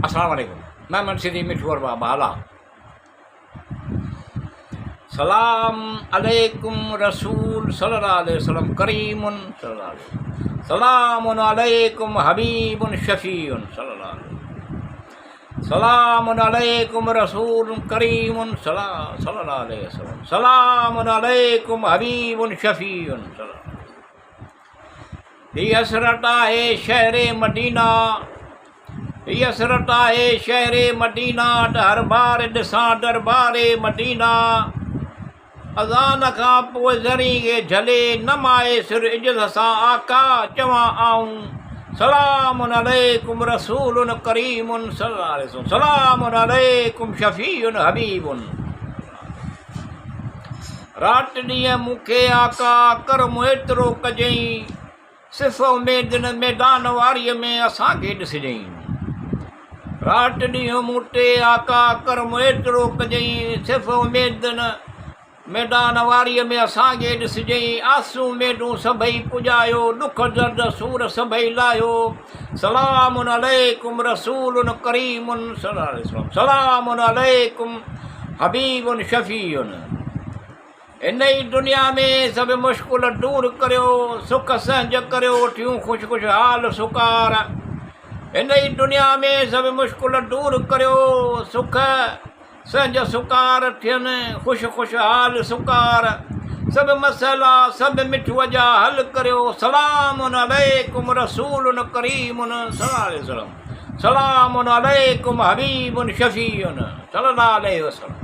अस्सलाम वालेकुम, मैं मुंशी मिठू बाला। सलाम अलैकुम रसूल सल्लल्लाहु अलैहि वसल्लम करीमुन सल्लल्लाहु अलैहि वसल्लम। सलामुन अलैकुम हबीबुन शफीउन सल्लल्लाहु अलैहि वसल्लम। सलामुन अलैकुम रसूल करीमुन सल्लल्लाहु अलैहि वसल्लम। सलामुन अलैकुम हबीबुन शफीउन सल्लल्लाहु अलैहि वसल्लम। ये हसरत है शहर मदीना, ये हसरत है शहर मदीना, हर बार ॾिसां दरबार मदीना। अज़ान खां पोइ ज़री के झले नमाए सिर इज़त सां आका चवां आऊं सलामुन अलैकुम रसूलुन करीमुन सल्लल्लाहु अलैहि वसल्लम। सलामुन अलैकुम शफीउन हबीबुन। रात ॾींहं मूंखे आका करम एतिरो कजईं, सिफ़ उमेदन मैदान वारीअ में असांखे ॾिसजईं। रात ॾींहं मूं ते आका करम एतिरो कजईं, सिफ़ उमेदन मैदान वारीअ में असांखे ॾिसजईं। आसूं मेडूं सभई पुॼायो, ॾुख दर्द सूर सभई लाहियो। सलामुन अलैकुम रसूलुन करीमुन सल्लल्लाहु अलैहि वसल्लम। सलामुन अलैकुम हबीबुन शफीउन। इन ई दुनिया में सभु मुश्किल दूर करियो, सुख सहज करियो, थियूं ख़ुशि ख़ुशहाल सुकार। इन ई दुनिया में सभु मुश्किल दूर करियो, सुख सहज सुकार थियनि, ख़ुशि ख़ुशहाल सुकार। सभु मसइला सभु मिठूअ जा हल करियो। सलामुन अलैकुम रसूलुन करीमुन सल्लल्लाहु अलैहि वसल्लम। सलामुन अलैकुम हबीबुन शफीउन सल्लल्लाहु अलैहि वसल्लम।